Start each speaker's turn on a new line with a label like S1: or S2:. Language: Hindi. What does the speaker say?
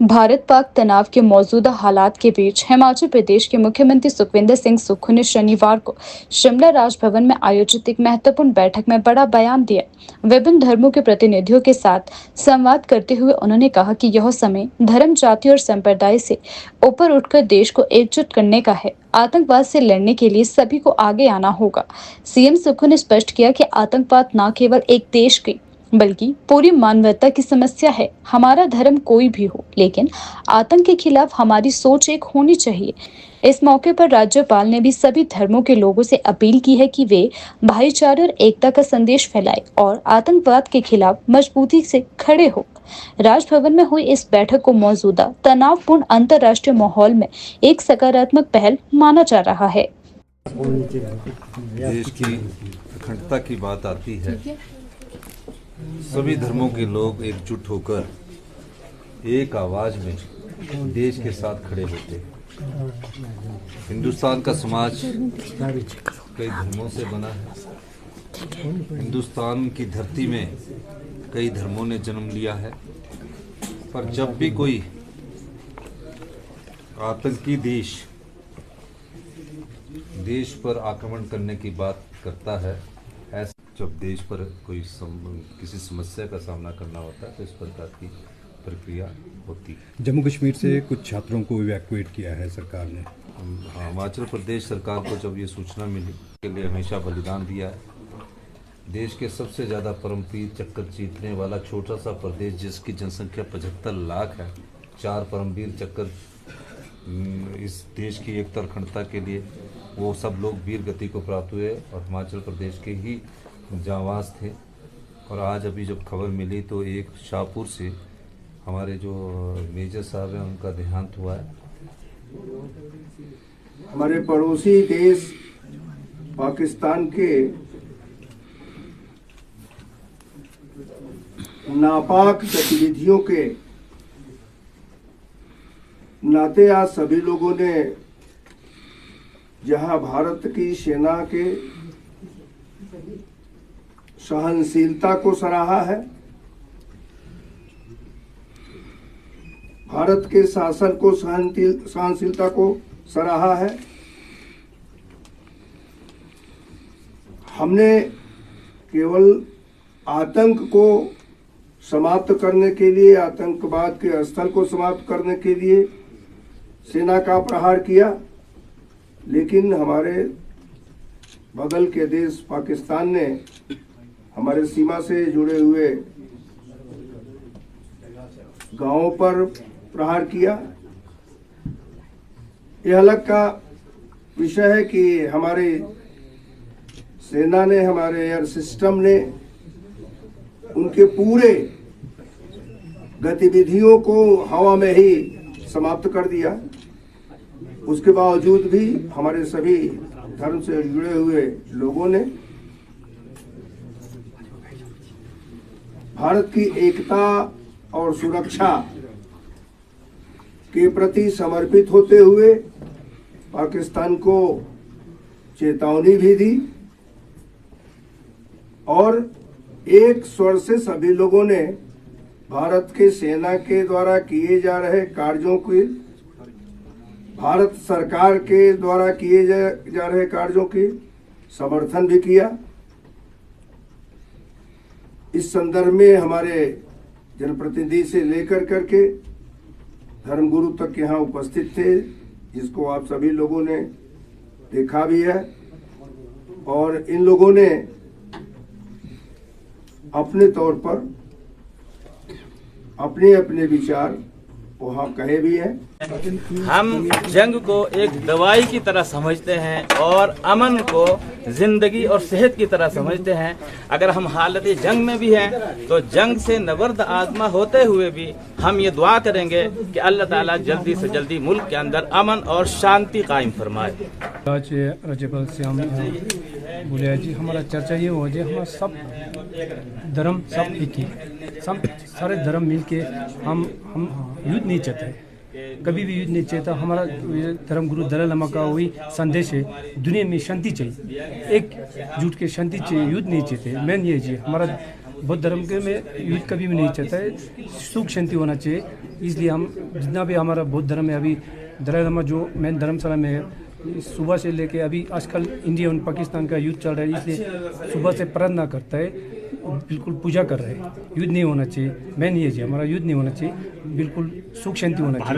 S1: भारत पाक तनाव के मौजूदा हालात के बीच हिमाचल प्रदेश के मुख्यमंत्री सुखविंदर सिंह सुक्खू ने शनिवार को शिमला राजभवन में आयोजित एक महत्वपूर्ण बैठक में बड़ा बयान दिया। विभिन्न धर्मों के प्रतिनिधियों के साथ संवाद करते हुए उन्होंने कहा कि यह समय धर्म, जाति और संप्रदाय से ऊपर उठकर देश को एकजुट करने का है। आतंकवाद से लड़ने के लिए सभी को आगे आना होगा। सीएम सुक्खू ने स्पष्ट किया कि आतंकवाद न केवल एक देश की बल्कि पूरी मानवता की समस्या है। हमारा धर्म कोई भी हो, लेकिन आतंक के खिलाफ हमारी सोच एक होनी चाहिए। इस मौके पर राज्यपाल ने भी सभी धर्मों के लोगों से अपील की है कि वे भाईचारे और एकता का संदेश फैलाएं और आतंकवाद के खिलाफ मजबूती से खड़े हो। राजभवन में हुई इस बैठक को मौजूदा तनावपूर्ण अंतर्राष्ट्रीय माहौल में एक सकारात्मक पहल माना जा रहा है।
S2: देश की अखंडता की बात आती है, सभी धर्मों के लोग एकजुट होकर एक आवाज में देश के साथ खड़े होते हैं। हिंदुस्तान का समाज कई धर्मों से बना है। हिंदुस्तान की धरती में कई धर्मों ने जन्म लिया है, पर जब भी कोई आतंकी देश पर आक्रमण करने की बात करता है, ऐसा जब देश पर कोई किसी समस्या का सामना करना होता है तो इस प्रकार की प्रक्रिया होती है।
S3: जम्मू कश्मीर से कुछ छात्रों को इवैक्यूएट किया है सरकार ने।
S2: हिमाचल प्रदेश सरकार को जब ये सूचना मिली के लिए हमेशा बलिदान दिया है। देश के सबसे ज़्यादा परमवीर चक्कर जीतने वाला छोटा सा प्रदेश जिसकी जनसंख्या 75 लाख है, 4 परमवीर चक्कर इस देश की एकता अखंडता के लिए वो सब लोग वीर गति को प्राप्त हुए और हिमाचल प्रदेश के ही जांबाज थे। और आज अभी जब खबर मिली तो एक शाहपुर से हमारे जो मेजर साहब हैं उनका देहांत हुआ है।
S4: हमारे पड़ोसी देश पाकिस्तान के नापाक गतिविधियों के नाते आज सभी लोगों ने जहां भारत की सेना के सहनशीलता को सराहा है, भारत के शासन को सहनशीलता को सराहा है, हमने केवल आतंक को समाप्त करने के लिए, आतंकवाद के स्थल को समाप्त करने के लिए सेना का प्रहार किया, लेकिन हमारे बगल के देश पाकिस्तान ने हमारे सीमा से जुड़े हुए गांवों पर प्रहार किया। यह अलग का विषय है कि हमारे सेना ने, हमारे एयर सिस्टम ने उनके पूरे गतिविधियों को हवा में ही समाप्त कर दिया। उसके बावजूद भी हमारे सभी धर्म से जुड़े हुए लोगों ने भारत की एकता और सुरक्षा के प्रति समर्पित होते हुए पाकिस्तान को चेतावनी भी दी और एक स्वर से सभी लोगों ने भारत के सेना के द्वारा किए जा रहे कार्यों की, भारत सरकार के द्वारा किए जा रहे कार्यों की समर्थन भी किया। इस संदर्भ में हमारे जनप्रतिनिधि से लेकर करके धर्मगुरु तक यहाँ उपस्थित थे, जिसको आप सभी लोगों ने देखा भी है। और इन लोगों ने अपने तौर पर अपने अपने विचार वहाँ कहे भी हैं।
S5: हम जंग को एक दवाई की तरह समझते हैं और अमन को जिंदगी और सेहत की तरह समझते हैं। अगर हम हालत जंग में भी हैं तो जंग से नबर्द आत्मा होते हुए भी हम ये दुआ करेंगे कि अल्लाह ताला जल्दी से जल्दी मुल्क के अंदर अमन और शांति कायम फरमाए।
S6: आज राज्यपाल से हम बोले जी हमारा चर्चा ये हो जाए, हमारा सब धर्म सब एक ही, सब सारे धर्म मिल के हम युद्ध नहीं चाहते, कभी भी युद्ध नहीं चाहता। हमारा धर्म गुरु दलाई लामा का वही संदेश है, दुनिया में शांति चाहिए, एक जुट के शांति चाहिए, युद्ध नहीं चाहते। मेन ये जी हमारा बौद्ध धर्म के में युद्ध कभी भी नहीं चाहता है, सुख शांति होना चाहिए। इसलिए हम जितना भी हमारा बौद्ध धर्म है, अभी दलाई लामा जो मेन धर्मशाला में है, सुबह से लेके अभी आजकल इंडिया और पाकिस्तान का युद्ध चल रहा है, इसलिए सुबह से प्रार्थना करता है, बिल्कुल पूजा कर रहे हैं। युद्ध नहीं होना चाहिए, मेन ये जी हमारा युद्ध नहीं होना चाहिए, बिल्कुल सुख शांति होना चाहिए।